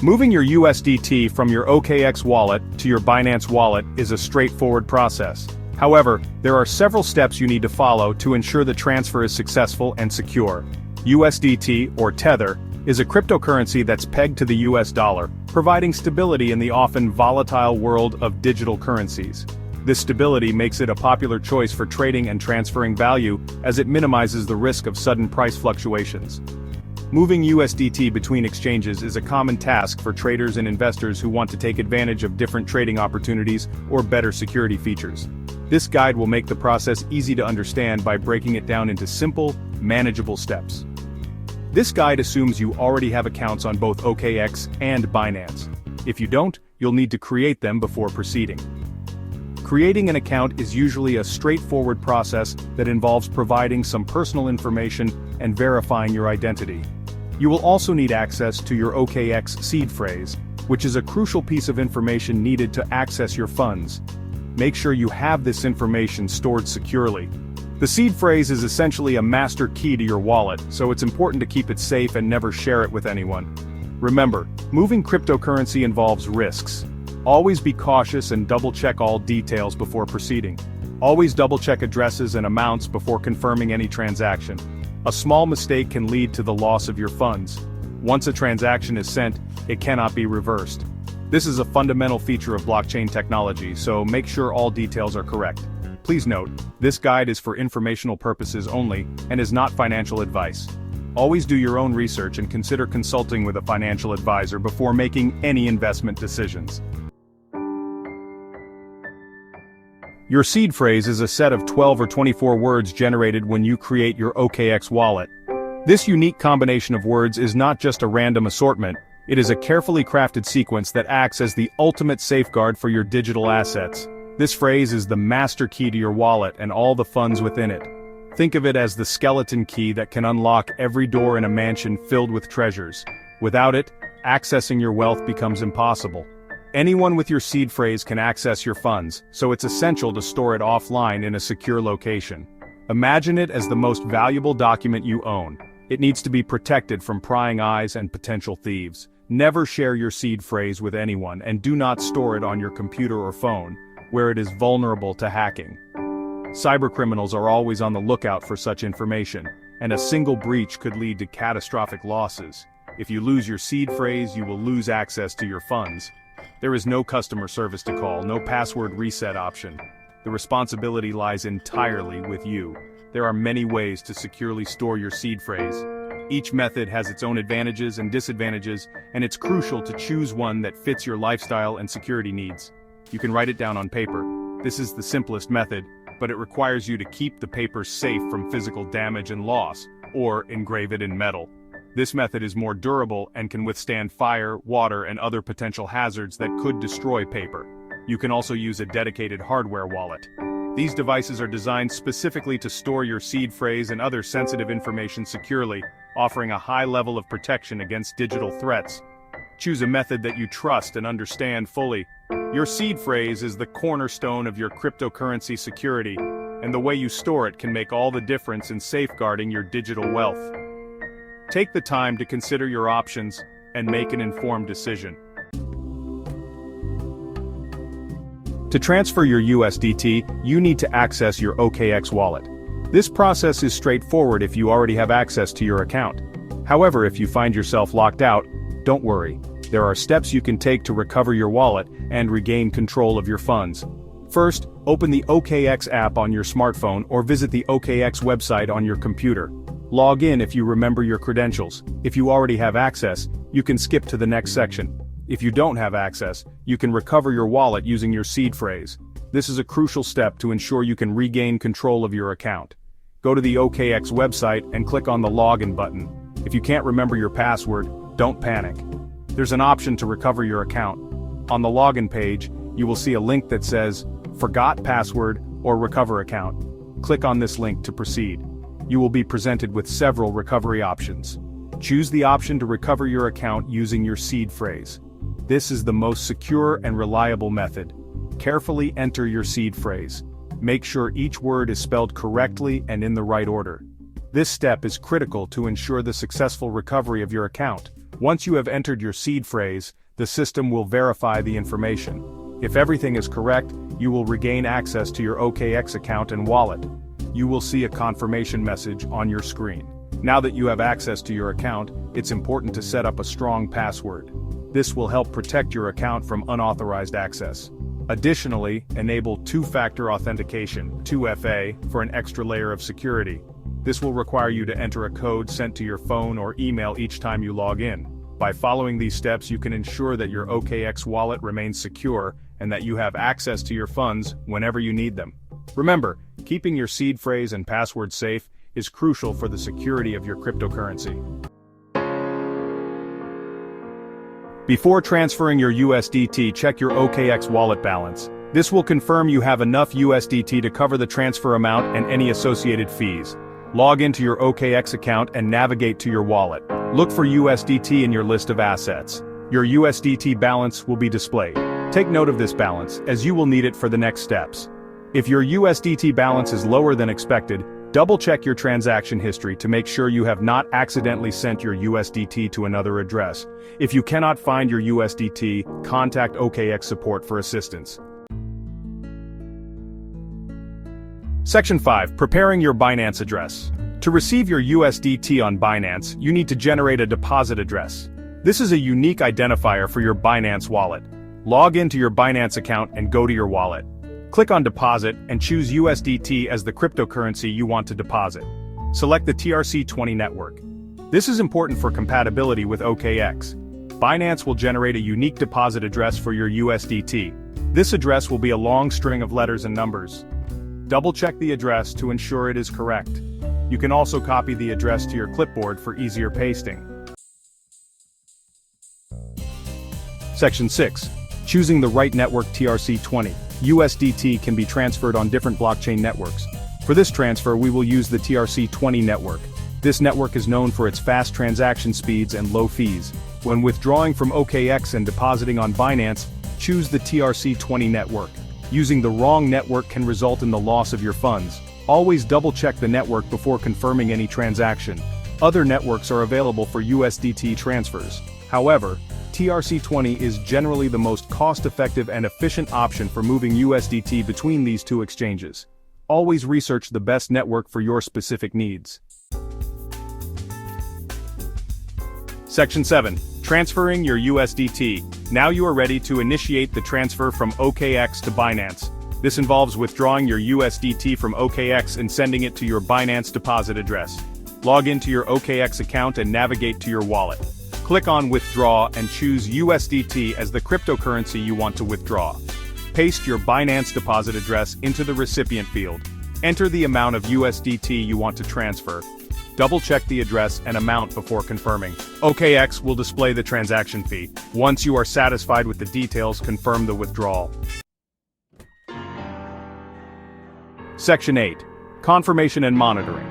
Moving your USDT from your OKX wallet to your Binance wallet is a straightforward process. However, there are several steps you need to follow to ensure the transfer is successful and secure. USDT, or Tether, is a cryptocurrency that's pegged to the US dollar, providing stability in the often volatile world of digital currencies. This stability makes it a popular choice for trading and transferring value, as it minimizes the risk of sudden price fluctuations. Moving USDT between exchanges is a common task for traders and investors who want to take advantage of different trading opportunities or better security features. This guide will make the process easy to understand by breaking it down into simple, manageable steps. This guide assumes you already have accounts on both OKX and Binance. If you don't, you'll need to create them before proceeding. Creating an account is usually a straightforward process that involves providing some personal information and verifying your identity. You will also need access to your OKX seed phrase, which is a crucial piece of information needed to access your funds. Make sure you have this information stored securely. The seed phrase is essentially a master key to your wallet, so it's important to keep it safe and never share it with anyone. Remember, moving cryptocurrency involves risks. Always be cautious and double-check all details before proceeding. Always double-check addresses and amounts before confirming any transaction. A small mistake can lead to the loss of your funds. Once a transaction is sent, it cannot be reversed. This is a fundamental feature of blockchain technology, so make sure all details are correct. Please note, this guide is for informational purposes only and is not financial advice. Always do your own research and consider consulting with a financial advisor before making any investment decisions. Your seed phrase is a set of 12 or 24 words generated when you create your OKX wallet. This unique combination of words is not just a random assortment, it is a carefully crafted sequence that acts as the ultimate safeguard for your digital assets. This phrase is the master key to your wallet and all the funds within it. Think of it as the skeleton key that can unlock every door in a mansion filled with treasures. Without it, accessing your wealth becomes impossible. Anyone with your seed phrase can access your funds, so it's essential to store it offline in a secure location. Imagine it as the most valuable document you own. It needs to be protected from prying eyes and potential thieves. Never share your seed phrase with anyone, and do not store it on your computer or phone, where it is vulnerable to hacking. Cybercriminals are always on the lookout for such information, and a single breach could lead to catastrophic losses. If you lose your seed phrase, you will lose access to your funds. There is no customer service to call, no password reset option. The responsibility lies entirely with you. There are many ways to securely store your seed phrase. Each method has its own advantages and disadvantages, and it's crucial to choose one that fits your lifestyle and security needs. You can write it down on paper. This is the simplest method, but it requires you to keep the paper safe from physical damage and loss, or engrave it in metal. This method is more durable and can withstand fire, water, and other potential hazards that could destroy paper. You can also use a dedicated hardware wallet. These devices are designed specifically to store your seed phrase and other sensitive information securely, offering a high level of protection against digital threats. Choose a method that you trust and understand fully. Your seed phrase is the cornerstone of your cryptocurrency security, and the way you store it can make all the difference in safeguarding your digital wealth. Take the time to consider your options and make an informed decision. To transfer your USDT, you need to access your OKX wallet. This process is straightforward if you already have access to your account. However, if you find yourself locked out, don't worry. There are steps you can take to recover your wallet and regain control of your funds. First, open the OKX app on your smartphone or visit the OKX website on your computer. Log in if you remember your credentials. If you already have access, you can skip to the next section. If you don't have access, you can recover your wallet using your seed phrase. This is a crucial step to ensure you can regain control of your account. Go to the OKX website and click on the login button. If you can't remember your password, don't panic. There's an option to recover your account. On the login page, you will see a link that says, Forgot Password or Recover Account. Click on this link to proceed. You will be presented with several recovery options. Choose the option to recover your account using your seed phrase. This is the most secure and reliable method. Carefully enter your seed phrase. Make sure each word is spelled correctly and in the right order. This step is critical to ensure the successful recovery of your account. Once you have entered your seed phrase, the system will verify the information. If everything is correct, you will regain access to your OKX account and wallet. You will see a confirmation message on your screen. Now that you have access to your account, it's important to set up a strong password. This will help protect your account from unauthorized access. Additionally, enable two-factor authentication, 2FA, for an extra layer of security. This will require you to enter a code sent to your phone or email each time you log in. By following these steps, you can ensure that your OKX wallet remains secure and that you have access to your funds whenever you need them. Remember, keeping your seed phrase and password safe is crucial for the security of your cryptocurrency. Before transferring your USDT, check your OKX wallet balance. This will confirm you have enough USDT to cover the transfer amount and any associated fees. Log into your OKX account and navigate to your wallet. Look for USDT in your list of assets. Your USDT balance will be displayed. Take note of this balance, as you will need it for the next steps. If your USDT balance is lower than expected, double-check your transaction history to make sure you have not accidentally sent your USDT to another address. If you cannot find your USDT, contact OKX support for assistance. Section 5. Preparing your Binance address. To receive your USDT on Binance, you need to generate a deposit address. This is a unique identifier for your Binance wallet. Log into your Binance account and go to your wallet. Click on Deposit and choose USDT as the cryptocurrency you want to deposit. Select the TRC20 network. This is important for compatibility with OKX. Binance will generate a unique deposit address for your USDT. This address will be a long string of letters and numbers. Double-check the address to ensure it is correct. You can also copy the address to your clipboard for easier pasting. Section 6. Choosing the right network. TRC20. USDT can be transferred on different blockchain networks. For this transfer, we will use the TRC20 network. This network is known for its fast transaction speeds and low fees. When withdrawing from OKX and depositing on Binance, choose the TRC20 network. Using the wrong network can result in the loss of your funds. Always double-check the network before confirming any transaction. Other networks are available for USDT transfers. However, TRC20 is generally the most cost-effective and efficient option for moving USDT between these two exchanges. Always research the best network for your specific needs. Section 7. Transferring your USDT. Now you are ready to initiate the transfer from OKX to Binance. This involves withdrawing your USDT from OKX and sending it to your Binance deposit address. Log into your OKX account and navigate to your wallet. Click on Withdraw and choose USDT as the cryptocurrency you want to withdraw. Paste your Binance deposit address into the recipient field. Enter the amount of USDT you want to transfer. Double-check the address and amount before confirming. OKX will display the transaction fee. Once you are satisfied with the details, confirm the withdrawal. Section 8. Confirmation and monitoring.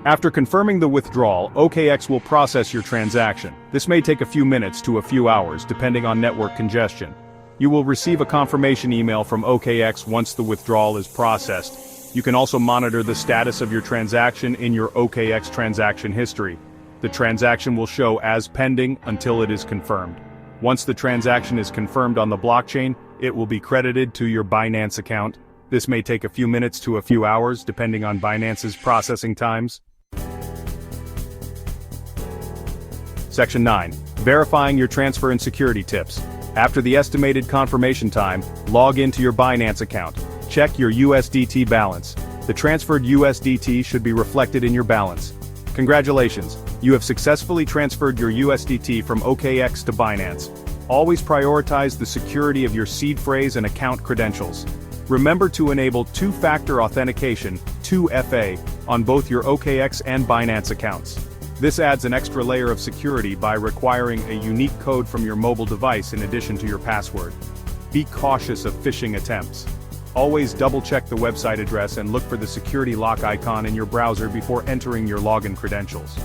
After confirming the withdrawal, OKX will process your transaction. This may take a few minutes to a few hours, depending on network congestion. You will receive a confirmation email from OKX once the withdrawal is processed. You can also monitor the status of your transaction in your OKX transaction history. The transaction will show as pending until it is confirmed. Once the transaction is confirmed on the blockchain, it will be credited to your Binance account. This may take a few minutes to a few hours, depending on Binance's processing times. Section 9. Verifying your transfer and security tips. After the estimated confirmation time, log into your Binance account. Check your USDT balance. The transferred USDT should be reflected in your balance. Congratulations, you have successfully transferred your USDT from OKX to Binance. Always prioritize the security of your seed phrase and account credentials. Remember to enable two-factor authentication, 2FA, on both your OKX and Binance accounts. This adds an extra layer of security by requiring a unique code from your mobile device in addition to your password. Be cautious of phishing attempts. Always double-check the website address and look for the security lock icon in your browser before entering your login credentials.